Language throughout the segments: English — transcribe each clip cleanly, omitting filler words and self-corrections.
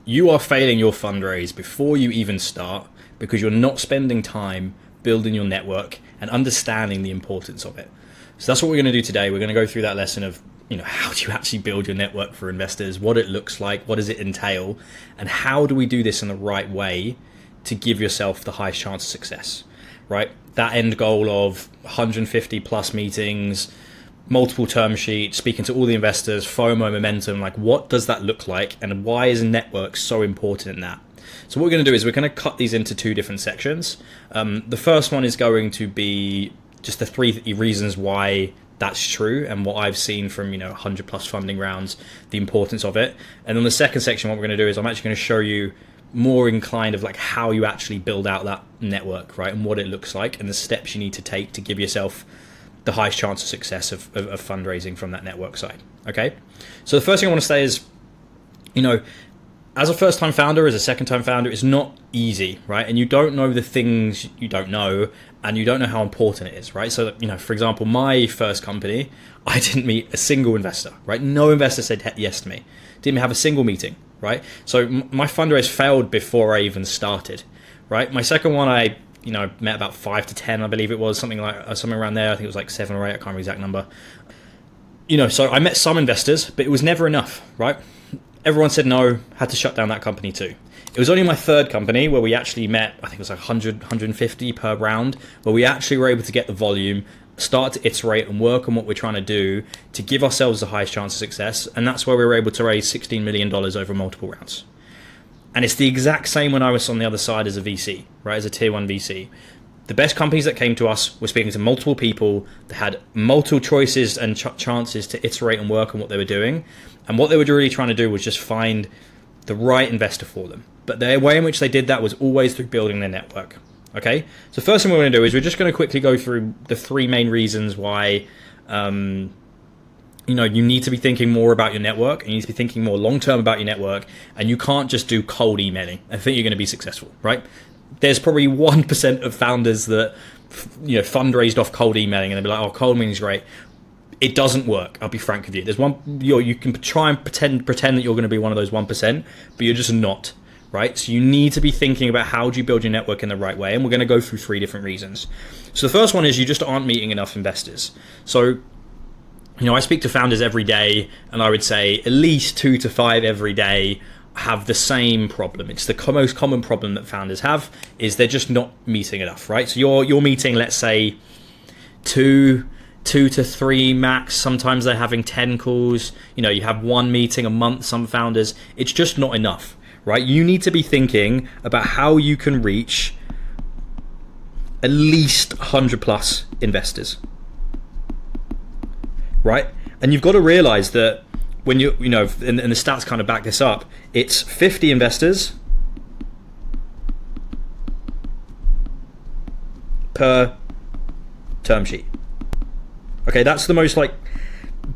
you are failing your fundraise before you even start because you're not spending time building your network and understanding the importance of it. So that's what we're going to do today. We're going to go through that lesson of, how do you actually build your network for investors, what it looks like, what does it entail, and how do we do this in the right way to give yourself the highest chance of success, right? That end goal of 150 plus meetings, multiple term sheets, speaking to all the investors, FOMO, momentum, like what does that look like, and why is a network so important in that? So what we're going to do is we're going to cut these into two different sections. The first one is going to be just the 3 reasons why that's true and what I've seen from 100 plus funding rounds, the importance of it. And then the second section, what we're going to do is I'm actually going to show you more inclined of like how you actually build out that network, right, and what it looks like and the steps you need to take to give yourself the highest chance of success of fundraising from that network side. Okay, so the first thing I want to say is, as a first-time founder, as a second-time founder, it's not easy, right? And you don't know the things you don't know, and you don't know how important it is, right? So, for example, my first company, I didn't meet a single investor, right? No investor said yes to me. Didn't have a single meeting, right? So my fundraise failed before I even started, right? My second one, I met about 5 to 10, I believe it was, something around there. I think it was like 7 or 8. I can't remember the exact number. So I met some investors, but it was never enough, right? Everyone said no, had to shut down that company too. It was only my third company where we actually met, I think it was like 100, 150 per round, where we actually were able to get the volume, start to iterate and work on what we're trying to do to give ourselves the highest chance of success. And that's where we were able to raise $16 million over multiple rounds. And it's the exact same when I was on the other side as a VC, right, as a tier 1 VC. The best companies that came to us were speaking to multiple people that had multiple choices and chances to iterate and work on what they were doing. And what they were really trying to do was just find the right investor for them. But the way in which they did that was always through building their network. Okay, so first thing we're going to do is we're just going to quickly go through the 3 main reasons why you need to be thinking more about your network, and you need to be thinking more long-term about your network, and you can't just do cold emailing and think you're going to be successful, right? There's probably 1% of founders that, fundraised off cold emailing, and they'll be like, oh, cold emailing is great. It doesn't work. I'll be frank with you. There's you can try and pretend that you're going to be one of those 1%, but you're just not, right? So you need to be thinking about how do you build your network in the right way, and we're going to go through 3 different reasons. So the first one is you just aren't meeting enough investors. So I speak to founders every day, and I would say at least 2 to 5 every day have the same problem. It's the most common problem that founders have, is they're just not meeting enough, right? So you're meeting, let's say, 2 to 3 max. Sometimes they're having 10 calls. You have 1 meeting a month, some founders. It's just not enough, right? You need to be thinking about how you can reach at least 100 plus investors, right? And you've got to realize that when and the stats kind of back this up, it's 50 investors per term sheet. Okay, that's the most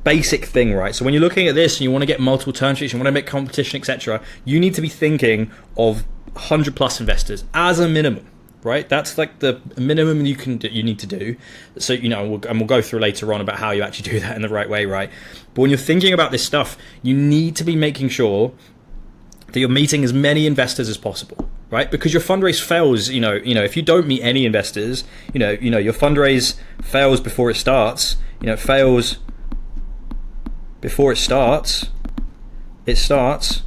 basic thing, right? So when you're looking at this and you want to get multiple term sheets, you want to make competition, etc., you need to be thinking of 100 plus investors as a minimum, right? That's like the minimum you need to do. So we'll go through later on about how you actually do that in the right way, right? But when you're thinking about this stuff, you need to be making sure that you're meeting as many investors as possible, right? Because your fundraise fails, if you don't meet any investors, your fundraise fails before it starts. It fails before it starts. It starts,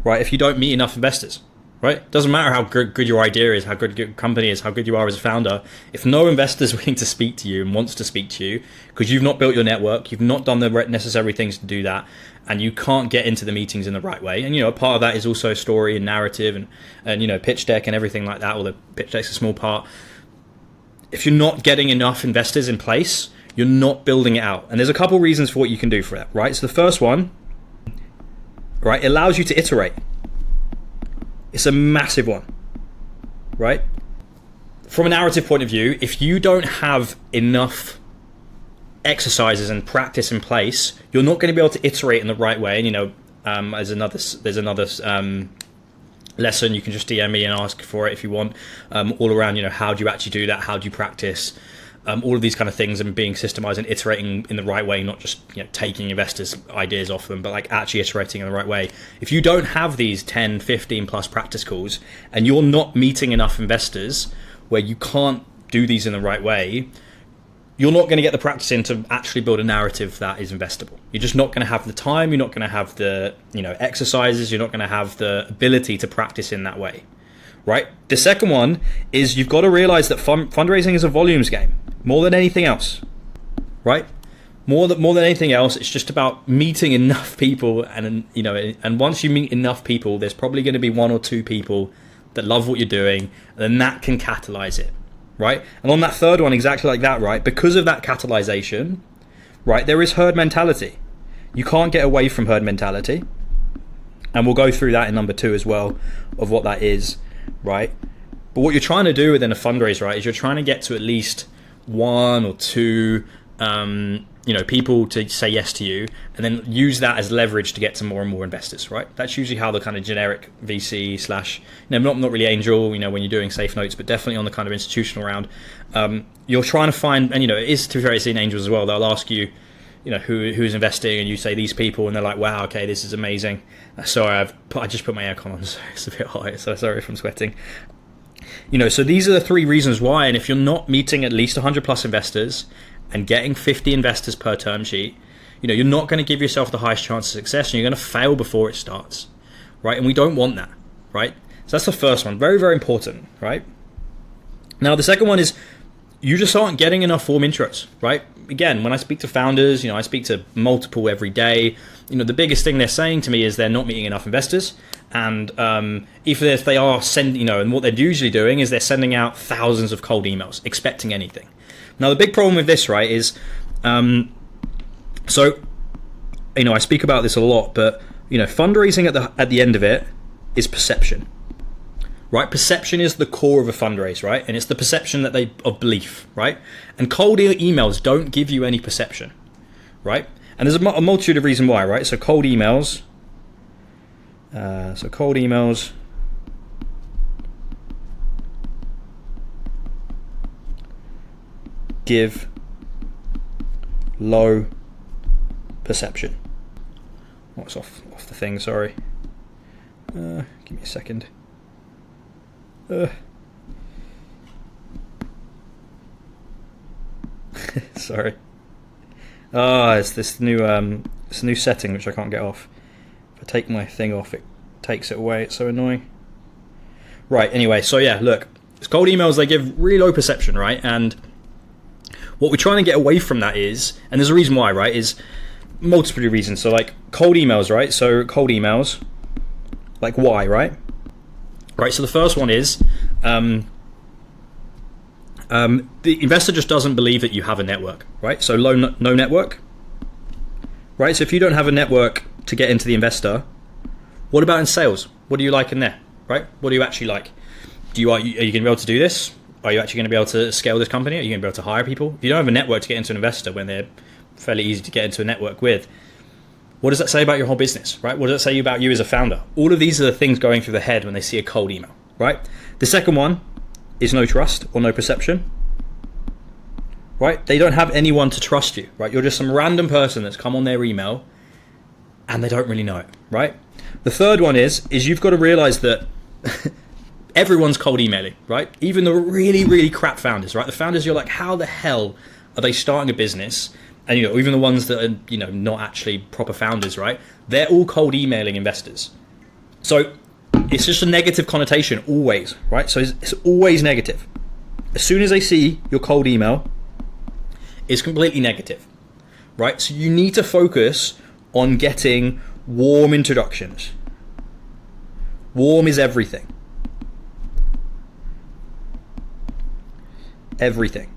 right, if you don't meet enough investors, right? Doesn't matter how good your idea is, how good your company is, how good you are as a founder. If no investor is willing to speak to you and wants to speak to you because you've not built your network, you've not done the necessary things to do that, and you can't get into the meetings in the right way. And, part of that is also story and narrative and pitch deck and everything like that, although pitch deck's a small part. If you're not getting enough investors in place, you're not building it out. And there's a couple reasons for what you can do for that, right? So the first one, right, it allows you to iterate. It's a massive one, right? From a narrative point of view, if you don't have enough exercises and practice in place, you're not going to be able to iterate in the right way. And there's another lesson. You can just DM me and ask for it if you want. All around, how do you actually do that? How do you practice? all of these kind of things, and being systemized and iterating in the right way, not just taking investors' ideas off them, but like actually iterating in the right way. If you don't have these 10, 15 plus practice calls, and you're not meeting enough investors where you can't do these in the right way, you're not going to get the practice in to actually build a narrative that is investable. You're just not going to have the time. You're not going to have the exercises. You're not going to have the ability to practice in that way, right? The second one is you've got to realize that fundraising is a volumes game more than anything else, right? More than anything else, it's just about meeting enough people, and once you meet enough people, there's probably going to be one or two people that love what you're doing, and then that can catalyze it. Right? And on that third one, exactly like that, right? Because of that catalyzation, right, there is herd mentality. You can't get away from herd mentality. And we'll go through that in number 2 as well, of what that is, right? But what you're trying to do within a fundraise, right, is you're trying to get to at least 1 or 2 people to say yes to you, and then use that as leverage to get to more and more investors, right? That's usually how the kind of generic VC slash, not really angel, when you're doing safe notes, but definitely on the kind of institutional round, you're trying to find, and it is, to be fair, it's in angels as well. They'll ask you, who's investing, and you say these people, and they're like, wow, okay, this is amazing. Sorry, I just put my aircon on, so it's a bit hot, so sorry if I'm sweating. So these are the 3 reasons why, and if you're not meeting at least 100 plus investors and getting 50 investors per term sheet, you're not going to give yourself the highest chance of success, and you're going to fail before it starts, right? And we don't want that, right? So that's the first one, very, very important, right? Now, the second one is you just aren't getting enough warm intros, right? Again, when I speak to founders, I speak to multiple every day, the biggest thing they're saying to me is they're not meeting enough investors. And even if they are sending, and what they're usually doing is they're sending out thousands of cold emails, expecting anything. Now, the big problem with this, right, is, I speak about this a lot, but, fundraising at the end of it is perception, right? Perception is the core of a fundraise, right? And it's the perception of belief, right? And cold emails don't give you any perception, right? And there's a multitude of reasons why, right? So cold emails, give low perception. What's off the thing? Sorry. Give me a second. Sorry. It's this new setting which I can't get off. If I take my thing off, it takes it away. It's so annoying. Right. Anyway, so yeah, look, it's cold emails. They give really low perception, right? And what we're trying to get away from that is, and there's a reason why, right, is multiple reasons. So like cold emails, right? So cold emails, like why, right? Right, so the first one is the investor just doesn't believe that you have a network, right? So no network, right? So if you don't have a network to get into the investor, what about in sales? What do you like in there, right? What do you actually like? Are you going to be able to do this? Are you actually going to be able to scale this company? Are you going to be able to hire people? If you don't have a network to get into an investor when they're fairly easy to get into a network with, what does that say about your whole business, right? What does that say about you as a founder? All of these are the things going through the head when they see a cold email, right? The second one is no trust or no perception, right? They don't have anyone to trust you, right? You're just some random person that's come on their email and they don't really know it, right? The third one is you've got to realize that everyone's cold emailing, right? Even the really, really crap founders, right? The founders, you're like, how the hell are they starting a business? And even the ones that are not actually proper founders, right? They're all cold emailing investors. So it's just a negative connotation always, right? So it's always negative. As soon as they see your cold email, it's completely negative, right? So you need to focus on getting warm introductions. Warm is everything. Everything.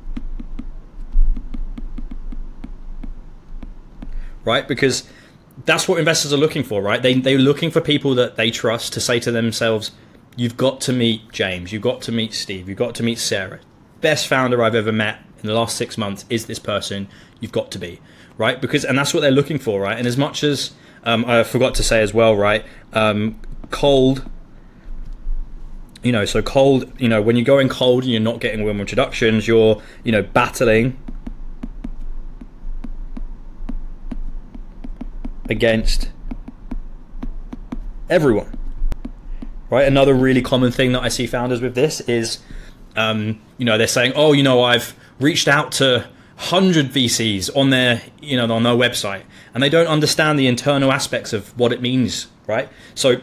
Right? Because that's what investors are looking for, right? They're looking for people that they trust to say to themselves, you've got to meet James, you've got to meet Steve, you've got to meet Sarah. Best founder I've ever met in the last 6 months is this person, you've got to be, right? And that's what they're looking for, right? And as much as, I forgot to say as well, right? Cold So cold, when you're going cold and you're not getting warm introductions, you're, battling against everyone, right? Another really common thing that I see founders with this is, they're saying, I've reached out to 100 VCs on their, on their website, and they don't understand the internal aspects of what it means, right? So,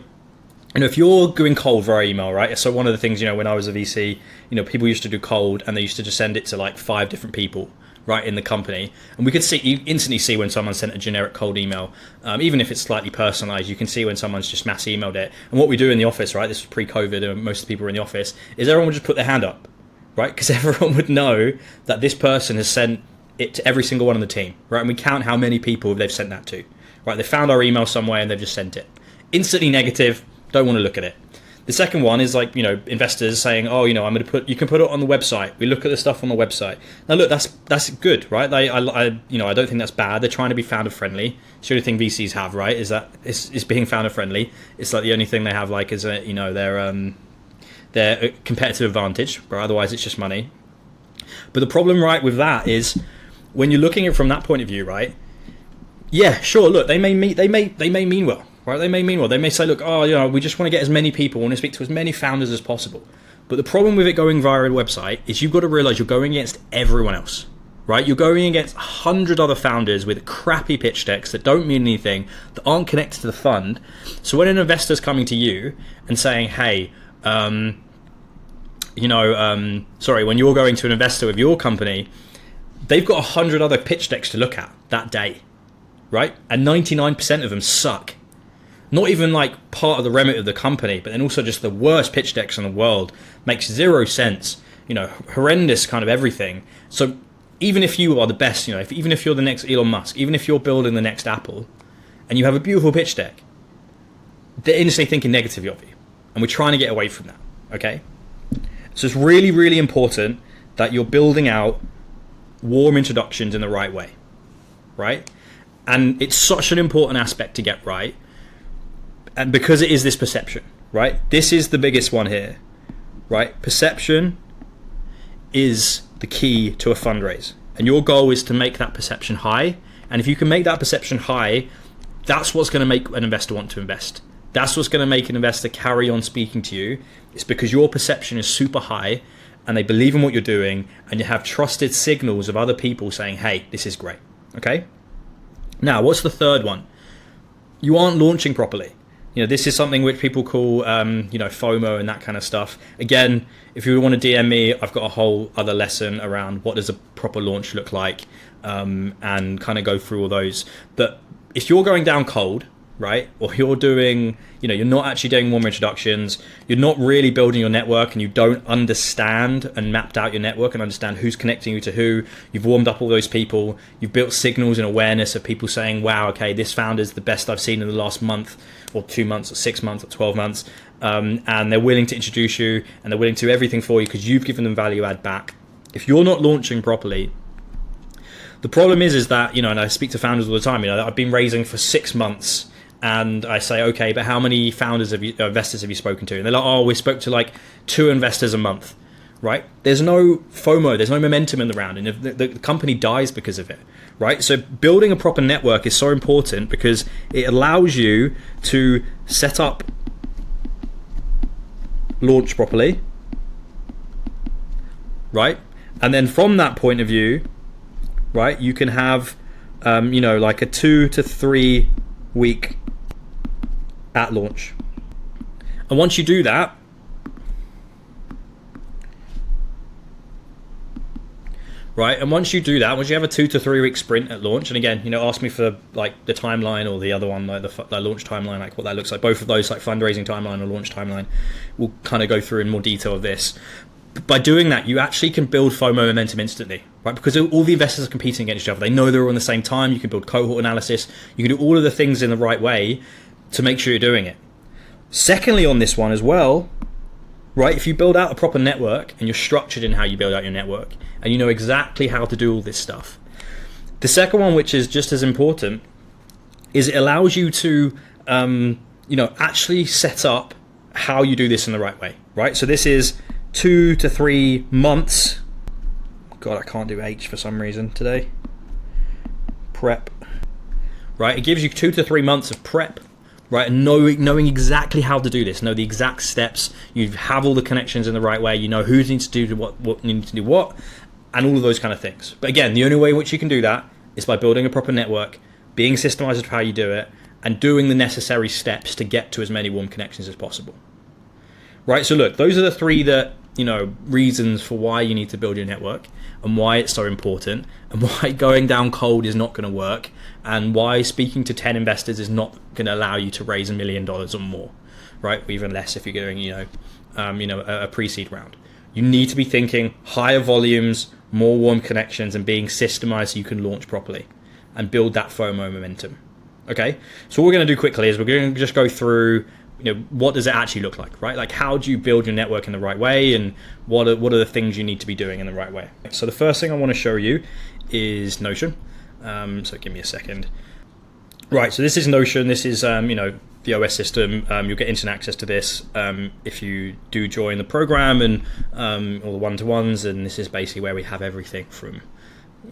if you're going cold via email, right? So one of the things, when I was a VC, people used to do cold and they used to just send it to like 5 different people, right, in the company. And we could you instantly see when someone sent a generic cold email, even if it's slightly personalized, you can see when someone's just mass emailed it. And what we do in the office, right, this was pre-COVID and most of the people were in the office, is everyone would just put their hand up, right? Because everyone would know that this person has sent it to every single one on the team, right? And we count how many people they've sent that to, right? They found our email somewhere and they've just sent it. Instantly negative, don't want to look at it. The second one is like, investors saying, you can put it on the website. We look at the stuff on the website. Now look, that's good, right? I don't think that's bad. They're trying to be founder friendly. It's the only thing VCs have, right? Is that it's being founder friendly. It's like the only thing they have, like, is their competitive advantage, but otherwise it's just money. But the problem, right, with that is when you're looking at it from that point of view, right? Yeah, sure. Look, they may mean well. Right, they may mean well. They may say, look, we just want to get as many people, we want to speak to as many founders as possible. But the problem with it going via a website is you've got to realize you're going against everyone else, right? You're going against 100 other founders with crappy pitch decks that don't mean anything, that aren't connected to the fund. So when an investor's coming to you and saying, hey, when you're going to an investor with your company, they've got 100 other pitch decks to look at that day, right? And 99% of them suck. Not even like part of the remit of the company, but then also just the worst pitch decks in the world. Makes zero sense, horrendous kind of everything. So even if you are the best, even if you're the next Elon Musk, even if you're building the next Apple, and you have a beautiful pitch deck, they're instantly thinking negatively of you. And we're trying to get away from that, okay? So it's really, really important that you're building out warm introductions in the right way, right? And it's such an important aspect to get right. And because it is this perception, right? This is the biggest one here, right? Perception is the key to a fundraise. And your goal is to make that perception high. And if you can make that perception high, that's what's going to make an investor want to invest. That's what's going to make an investor carry on speaking to you. It's because your perception is super high and they believe in what you're doing and you have trusted signals of other people saying, hey, this is great, okay? Now, what's the third one? You aren't launching properly. This is something which people call, FOMO and that kind of stuff. Again, if you want to DM me, I've got a whole other lesson around what does a proper launch look like, and kind of go through all those. But if you're going down cold, right, or you're doing, you're not actually doing warm introductions, you're not really building your network, and you don't understand and mapped out your network and understand who's connecting you to who, you've warmed up all those people, you've built signals and awareness of people saying, wow, okay, this founder's the best I've seen in the last month or 2 months or 6 months or 12 months, and they're willing to introduce you and they're willing to do everything for you because you've given them value add back. If you're not launching properly, the problem is that, and I speak to founders all the time, I've been raising for 6 months. And I say, okay, but how many investors have you spoken to? And they're like, we spoke to like 2 investors a month, right? There's no FOMO, there's no momentum in the round, and if the company dies because of it, right? So building a proper network is so important because it allows you to set up launch properly, right? And then from that point of view, right, you can have, like a 2 to 3 week at launch. And once you do that, right, once you have a 2 to 3 week sprint at launch, and again, ask me for like the timeline or the other one, like the launch timeline, like what that looks like. Both of those, like fundraising timeline or launch timeline, we'll kind of go through in more detail of this. But by doing that, you actually can build FOMO momentum instantly, right? Because all the investors are competing against each other. They know they're all on the same time. You can build cohort analysis. You can do all of the things in the right way to make sure you're doing it. Secondly, on this one as well, right, if you build out a proper network and you're structured in how you build out your network and you know exactly how to do all this stuff, the second one, which is just as important, is it allows you to actually set up how you do this in the right way, right? So this is 2 to 3 months. God, I can't do H for some reason today. Prep, right? It gives you 2 to 3 months of prep, right? And knowing exactly how to do this, know the exact steps. You have all the connections in the right way. You know who needs to do what needs to do what, and all of those kind of things. But again, the only way in which you can do that is by building a proper network, being systemized of how you do it, and doing the necessary steps to get to as many warm connections as possible. Right? So look, those are the three reasons for why you need to build your network, and why it's so important, and why going down cold is not going to work, and why speaking to 10 investors is not going to allow you to raise $1 million or more, right? Or even less if you're doing, a pre-seed round. You need to be thinking higher volumes, more warm connections, and being systemized so you can launch properly and build that FOMO momentum. Okay, so what we're going to do quickly is we're going to just go through, what does it actually look like, right? Like, how do you build your network in the right way, and what are the things you need to be doing in the right way? So the first thing I want to show you is Notion. So give me a second. Right, so this is Notion. This is, the OS system. You'll get instant access to this if you do join the program, and all the one-to-ones, and this is basically where we have everything from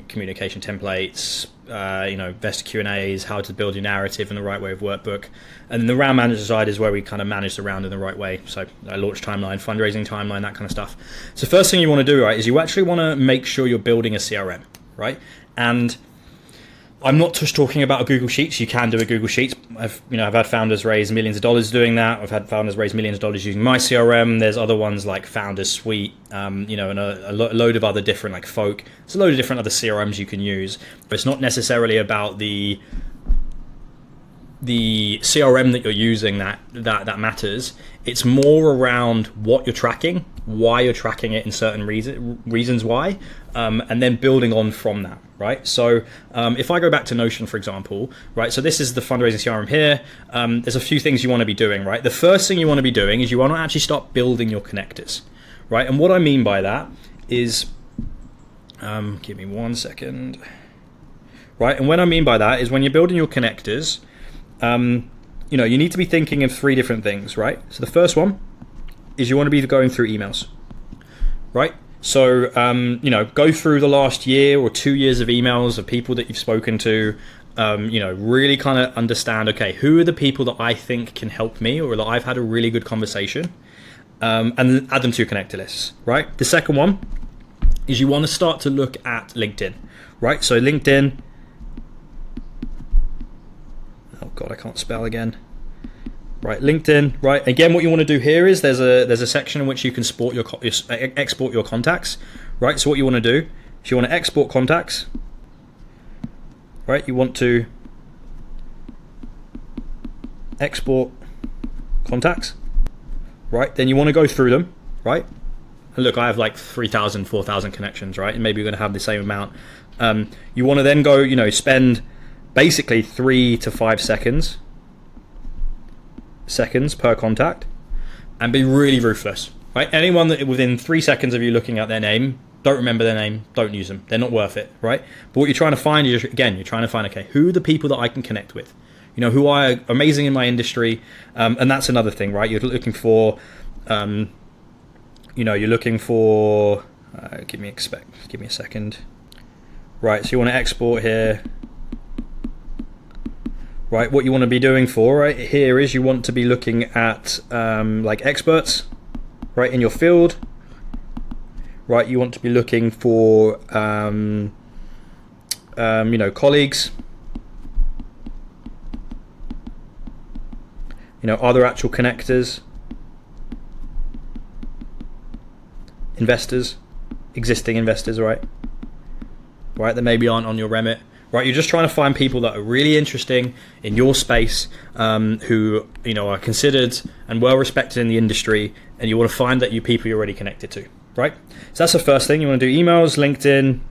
communication templates, investor Q&As, how to build your narrative in the right way of workbook. And then the round manager side is where we kind of manage the round in the right way. So launch timeline, fundraising timeline, that kind of stuff. So first thing you want to do, right, is you actually want to make sure you're building a CRM, right? And I'm not just talking about a Google Sheets. You can do a Google Sheets. I've had founders raise millions of dollars doing that. I've had founders raise millions of dollars using my CRM. There's other ones like Founders Suite, and a load of other different, like Folk. There's a load of different other CRMs you can use. But it's not necessarily about the CRM that you're using that matters. It's more around what you're tracking, why you're tracking it in certain reasons why, and then building on from that, right? So if I go back to Notion, for example, right, so this is the fundraising CRM here. There's a few things you want to be doing, right? The first thing you want to be doing is you want to actually start building your connectors, right? And what I mean by that is, give me 1 second, right? And what I mean by that is when you're building your connectors, you need to be thinking of 3 different things, right? So the first one is you want to be going through emails, right? So, go through the last year or 2 years of emails of people that you've spoken to, really kind of understand, okay, who are the people that I think can help me or that I've had a really good conversation, and then add them to your connector lists, right? The second one is you want to start to look at LinkedIn, right? So LinkedIn, oh God, I can't spell again. Right, LinkedIn, right. Again, what you want to do here is there's a section in which you can export your contacts, right? So what you want to do is you want to export contacts, right? You want to export contacts, right? Then you want to go through them, right? And look, I have like 3,000, 4,000 connections, right? And maybe you're going to have the same amount. You want to then go, spend basically 3 to 5 seconds per contact, and be really ruthless, right? Anyone that within 3 seconds of you looking at their name, don't remember their name, don't use them. They're not worth it, right? But what you're trying to find is, again, okay, who are the people that I can connect with? Who are amazing in my industry, and that's another thing, right? You're looking for, give me a second. Right, so you want to export here. Right, what you want to be doing for right here is you want to be looking at like experts, right, in your field. Right, you want to be looking for colleagues, other actual connectors, investors, existing investors, right, that maybe aren't on your remit. Right, you're just trying to find people that are really interesting in your space, who are considered and well respected in the industry, and you want to find that people you're already connected to. Right, so that's the first thing. You want to do emails, LinkedIn,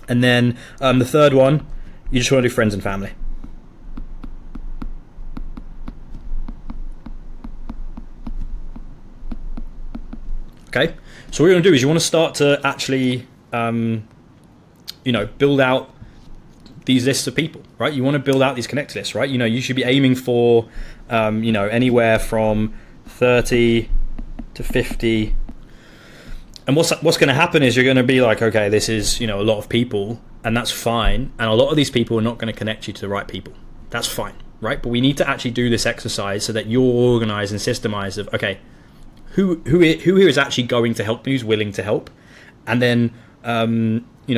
and then the third one, you just want to do friends and family. Okay, so what you're going to do is you want to start to actually, build out these lists of people, right? You want to build out these connect lists, right? You should be aiming for, anywhere from 30 to 50. And what's going to happen is you're going to be like, okay, this is, a lot of people, and that's fine. And a lot of these people are not going to connect you to the right people. That's fine, right? But we need to actually do this exercise so that you're organized and systemized of, okay, who is actually going to help me, who's willing to help, and then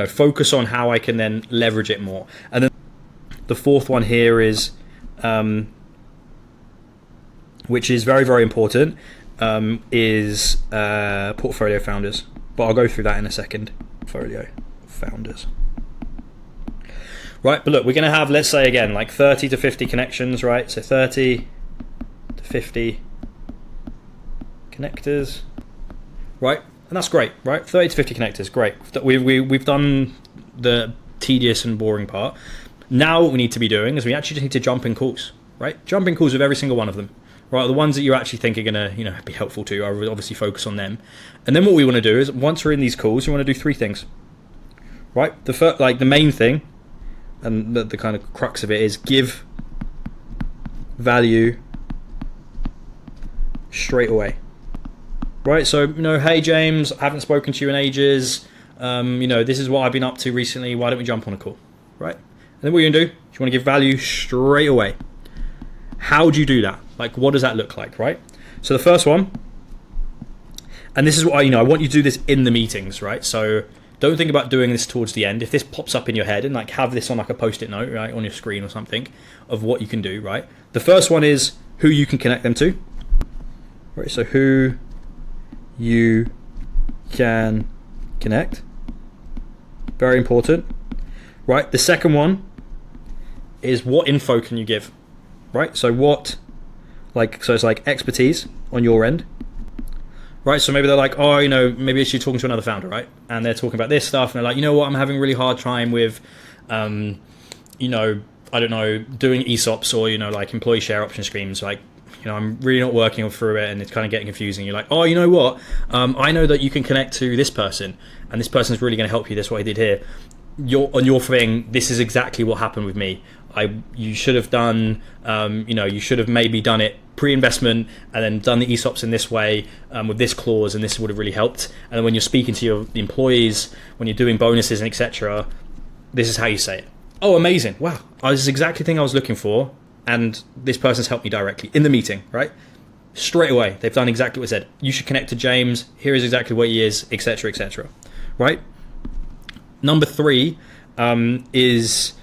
focus on how I can then leverage it more. And then the fourth one here is, which is very, very important, is portfolio founders. But I'll go through that in a second. Portfolio founders. Right, but look, we're going to have, let's say again, like 30 to 50 connections, right? So 30 to 50 connectors, right? And that's great, right? 30 to 50 connectors, great. We've done the tedious and boring part. Now what we need to be doing is we actually just need to jump in calls, right? Jump in calls with every single one of them, right? The ones that you actually think are going to, be helpful to, I would obviously focus on them. And then what we want to do is, once we're in these calls, we want to do three things, right? The main thing, and the kind of crux of it, is give value straight away, right? So, hey James, I haven't spoken to you in ages. This is what I've been up to recently. Why don't we jump on a call, right? And then what you're gonna do, you want to give value straight away. How do you do that? Like, what does that look like, right? So the first one, and this is what I want you to do this in the meetings, right? So don't think about doing this towards the end. If this pops up in your head, and like have this on like a post-it note, right, on your screen or something, of what you can do, right? The first one is who you can connect them to, right? So who you can connect, very important, right? The second one is what info can you give, right? So it's like expertise on your end, right? So maybe they're like, maybe it's you talking to another founder, right? And they're talking about this stuff, and they're like, I'm having a really hard time with, I don't know, doing ESOPs or, like employee share option schemes. Like, I'm really not working through it, and it's kind of getting confusing. You're like, you know what? I know that you can connect to this person, and this person's really going to help you. This is what I did here. On your thing, this is exactly what happened with me. You should have done, you should have maybe done it pre-investment and then done the ESOPs in this way, with this clause, and this would have really helped. And then when you're speaking to your employees, when you're doing bonuses and etc., this is how you say it. Oh, amazing. Wow. This is exactly the thing I was looking for, and this person's helped me directly in the meeting, right? Straight away, they've done exactly what I said. You should connect to James. Here is exactly what he is, etc., right? Number 3 is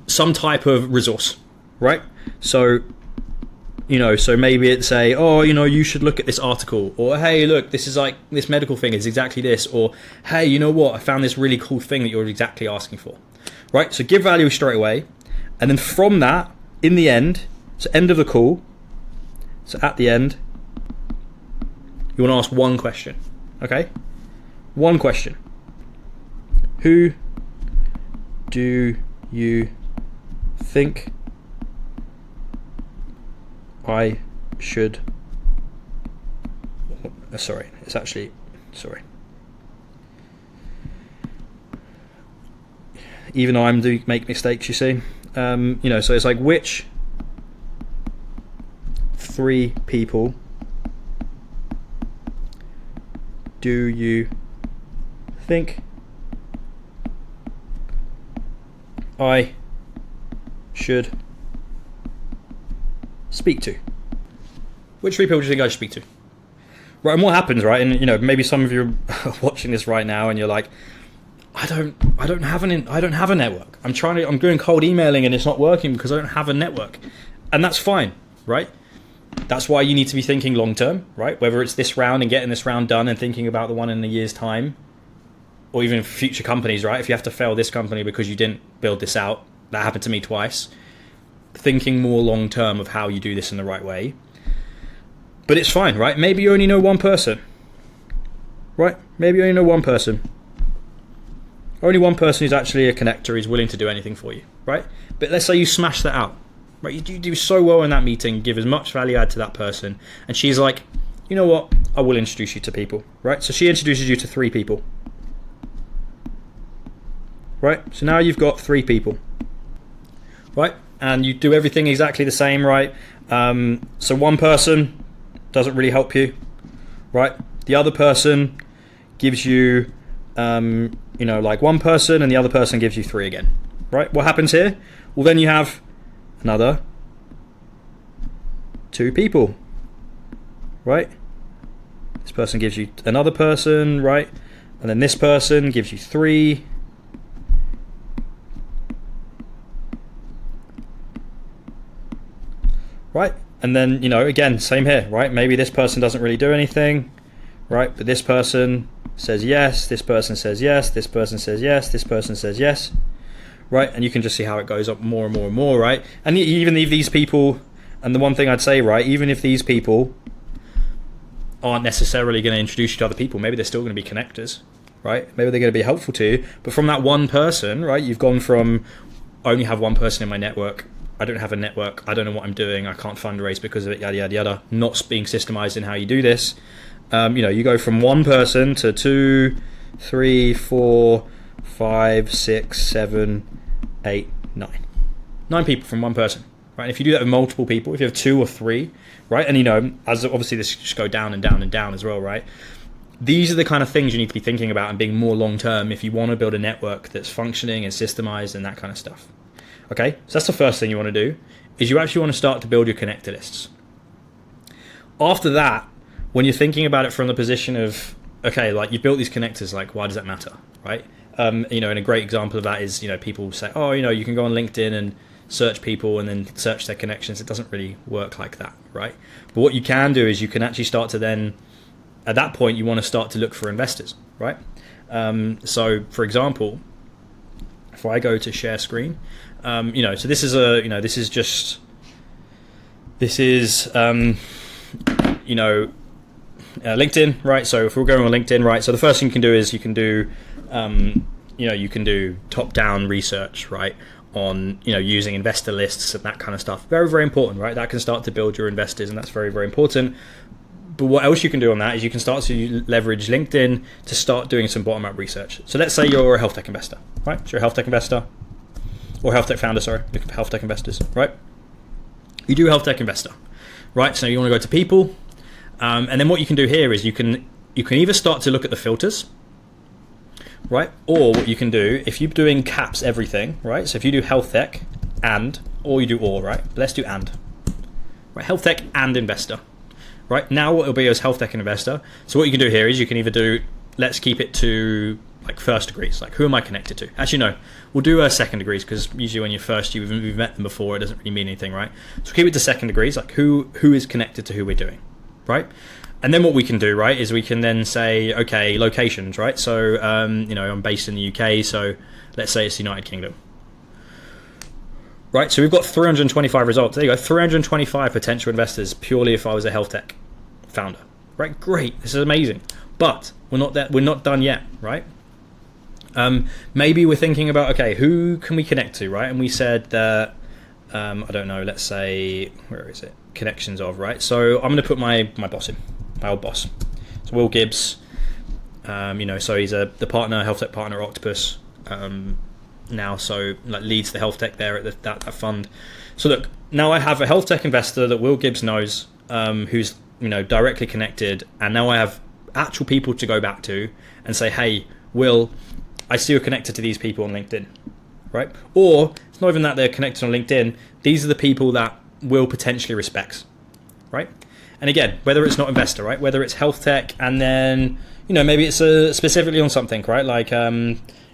some type of resource, right? So, so maybe it's you should look at this article, or hey, look, this is like this medical thing is exactly this, or hey, you know what? I found this really cool thing that you're exactly asking for, right? So give value straight away, and then from that, in the end, so end of the call, so at the end, you want to ask one question, okay? One question. Who do you think I should... sorry. Even though I do make mistakes, you see. So it's like, which 3 people do you think I should speak to? Which 3 people do you think I should speak to? Right, and what happens, right? And maybe some of you are watching this right now, and you're like, I don't have a network. I'm doing cold emailing, and it's not working because I don't have a network, and that's fine, right? That's why you need to be thinking long term, right? Whether it's this round and getting this round done, and thinking about the one in a year's time, or even future companies, right? If you have to fail this company because you didn't build this out, that happened to me twice. Thinking more long term of how you do this in the right way. But it's fine, right? Maybe you only know one person, right? Maybe you only know one person. Only one person who's actually a connector, is willing to do anything for you, right? But let's say you smash that out, right? You do so well in that meeting, give as much value add to that person, and she's like, you know what? I will introduce you to people, right? So she introduces you to 3 people. Right, so now you've got 3 people, right? And you do everything exactly the same, right? So one person doesn't really help you, right? The other person gives you, like one person, and the other person gives you 3 again, right? What happens here? Well, then you have another 2 people, right? This person gives you another person, right? And then this person gives you 3. Right? And then, again, same here, right? Maybe this person doesn't really do anything, right? But this person says yes, this person says yes, this person says yes, this person says yes, right? And you can just see how it goes up more and more and more, right? And even if these people, and the one thing I'd say, right, even if these people aren't necessarily going to introduce you to other people, maybe they're still going to be connectors, right? Maybe they're going to be helpful to you. But from that one person, right, you've gone from, I only have one person in my network, I don't have a network, I don't know what I'm doing, I can't fundraise because of it, yada, yada, yada, not being systemized in how you do this. You go from one person to 2, 3, 4, 5, 6, 7, 8, 9. 9 people from one person, right? And if you do that with multiple people, if you have 2 or 3, right? And as obviously this just go down and down and down as well, right? These are the kind of things you need to be thinking about and being more long-term if you want to build a network that's functioning and systemized and that kind of stuff. Okay, so that's the first thing you want to do, is you actually want to start to build your connector lists. After that, when you're thinking about it from the position of, okay, like you built these connectors, like why does that matter, right? And a great example of that is, people say, oh, you can go on LinkedIn and search people and then search their connections. It doesn't really work like that, right? But what you can do is you can actually start to then, at that point, you want to start to look for investors, right? So for example, if I go to share screen, so this is LinkedIn, right? So if we're going on LinkedIn, right? So the first thing you can do is you can do top-down research, right? On, using investor lists and that kind of stuff. Very, very important, right? That can start to build your investors, and that's very, very important. But what else you can do on that is you can start to leverage LinkedIn to start doing some bottom-up research. So let's say you're a health tech investor, right? So you're a health tech investor, or health tech founder, sorry, health tech investors, right? You do health tech investor, right? So you want to go to people, and then what you can do here is you can either start to look at the filters, right? Or what you can do, if you're doing caps everything, right? So if you do health tech or you do or, right? Let's do right? Health tech and investor. Right, now what it'll be is health tech and investor. So what you can do here is you can either do, let's keep it to like first degrees, like who am I connected to? Actually, no, we'll do second degrees, because usually when you're first, you've met them before, it doesn't really mean anything, right? So keep it to second degrees, like who is connected to who we're doing, right? And then what we can do, right, is we can then say, okay, locations, right? So, I'm based in the UK, so let's say it's the United Kingdom. Right, so we've got 325 results. There you go, 325 potential investors purely if I was a health tech founder. Right, great, this is amazing. But we're not done yet, right? Maybe we're thinking about, okay, who can we connect to, right? And we said that, I don't know, let's say, where is it? Connections of, right? So I'm going to put my boss in, my old boss. So Will Gibbs, so he's the partner, health tech partner at Octopus. Now, so like leads the health tech there at that fund. So look, now I have a health tech investor that Will Gibbs knows, who's directly connected, and now I have actual people to go back to and say, hey, Will, I see you're connected to these people on LinkedIn, right? Or it's not even that they're connected on LinkedIn. These are the people that Will potentially respects, right? And again, whether it's not investor, right? Whether it's health tech, and then maybe it's specifically on something, right? Like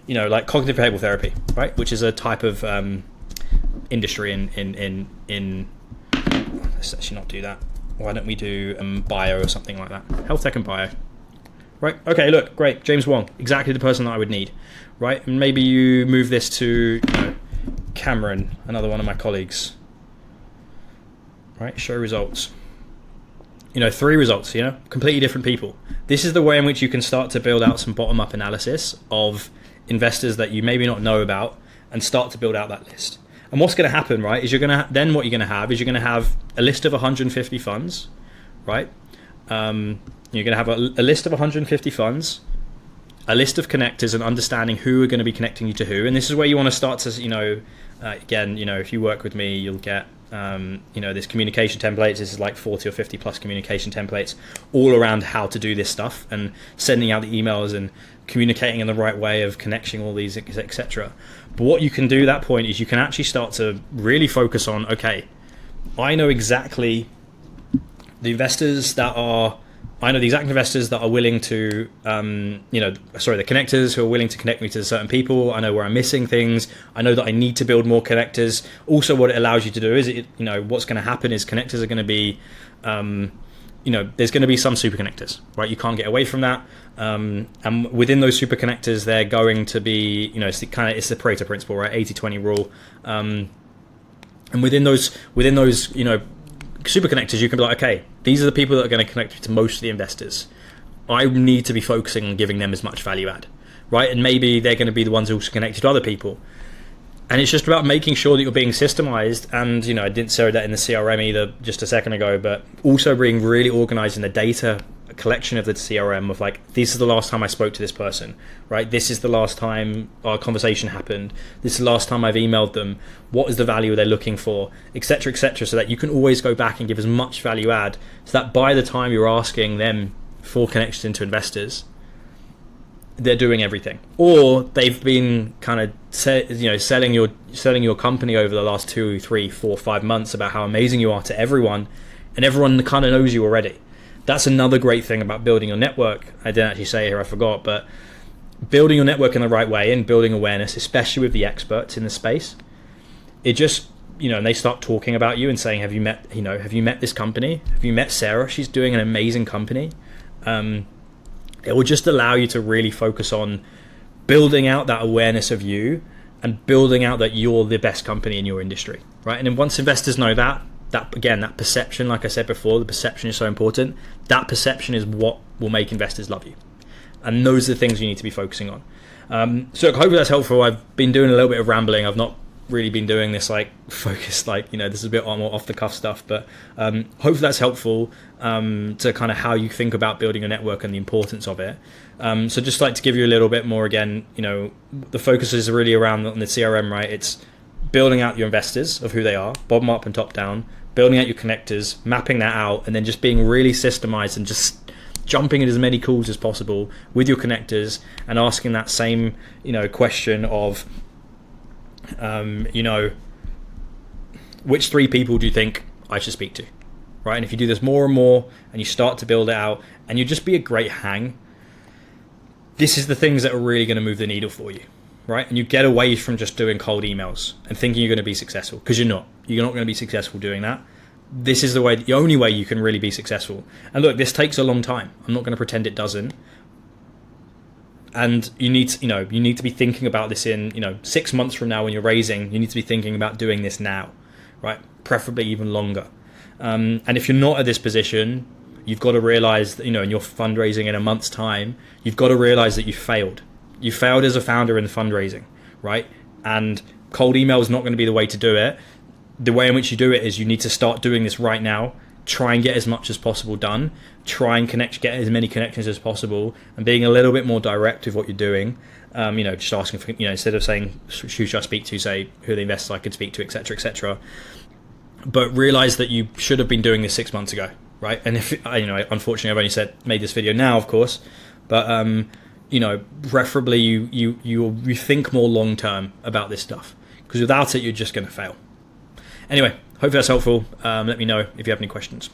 like cognitive behavioral therapy, right? Which is a type of industry in let's actually not do that. Why don't we do bio or something like that? Health tech and bio, right? Okay, look, great. James Wong, exactly the person that I would need, right? And maybe you move this to Cameron, another one of my colleagues, right? Show results. 3 results, completely different people. This is the way in which you can start to build out some bottom-up analysis of investors that you maybe not know about and start to build out that list. And what's going to happen, right, is you're going to have a list of 150 funds, right? You're going to have a list of 150 funds, a list of connectors, and understanding who are going to be connecting you to who. And this is where you want to start to, again, if you work with me, you'll get there's communication templates. This is like 40 or 50 plus communication templates all around how to do this stuff and sending out the emails and communicating in the right way of connecting all these, etc. But what you can do at that point is you can actually start to really focus on, okay, I know exactly the investors that are willing to, the connectors who are willing to connect me to certain people. I know where I'm missing things. I know that I need to build more connectors. Also, what it allows you to do is, what's going to happen is connectors are going to be, there's going to be some super connectors, right? You can't get away from that. And within those super connectors, they're going to be, it's the Pareto principle, right? 80-20 rule. And within those, super connectors, you can be like, okay, these are the people that are going to connect to most of the investors. I need to be focusing on giving them as much value add, right? And maybe they're going to be the ones also connected to other people. And it's just about making sure that you're being systemized. And, I didn't say that in the CRM either just a second ago, but also being really organized in the data collection of the CRM of like, this is the last time I spoke to this person, right? This is the last time our conversation happened. This is the last time I've emailed them. What is the value they're looking for, etc., so that you can always go back and give as much value add, so that by the time you're asking them for connections into investors, they're doing everything, or they've been kind of selling your company over the last 2, 3, 4, 5 months about how amazing you are to everyone, and everyone kind of knows you already. That's another great thing about building your network. I didn't actually say it here, I forgot, but building your network in the right way and building awareness, especially with the experts in the space, it just, and they start talking about you and saying, have you met this company? Have you met Sarah? She's doing an amazing company. It will just allow you to really focus on building out that awareness of you and building out that you're the best company in your industry, right? And then once investors know that perception, like I said before, the perception is so important. That perception is what will make investors love you. And those are the things you need to be focusing on. So hopefully that's helpful. I've been doing a little bit of rambling. I've not really been doing this like focused, this is a bit more off the cuff stuff, but hopefully that's helpful to kind of how you think about building a network and the importance of it. So just like to give you a little bit more again, the focus is really around on the CRM, right? It's building out your investors of who they are, bottom up and top down, building out your connectors, mapping that out, and then just being really systemized and just jumping in as many calls as possible with your connectors and asking that same, question of, which 3 people do you think I should speak to, right? And if you do this more and more and you start to build it out and you just be a great hang, this is the things that are really going to move the needle for you, right? And you get away from just doing cold emails and thinking you're going to be successful, because you're not going to be successful doing that. This is the only way you can really be successful. And look, this takes a long time. I'm not going to pretend it doesn't. And you need to be thinking about this in, 6 months from now when you're raising. You need to be thinking about doing this now, right? Preferably even longer. And if you're not at this position, you've got to realize that, in your fundraising in a month's time, you've got to realize that you failed. You failed as a founder in fundraising, right? And cold email is not going to be the way to do it. The way in which you do it is you need to start doing this right now. Try and get as much as possible done. Try and get as many connections as possible, and being a little bit more direct with what you're doing. Just asking for, instead of saying, who should I speak to, say who the investors I could speak to, etc., etc. But realize that you should have been doing this 6 months ago, right? And if, unfortunately I've only made this video now, of course, but, preferably you think more long-term about this stuff, because without it, you're just going to fail. Anyway, hopefully that's helpful. Let me know if you have any questions.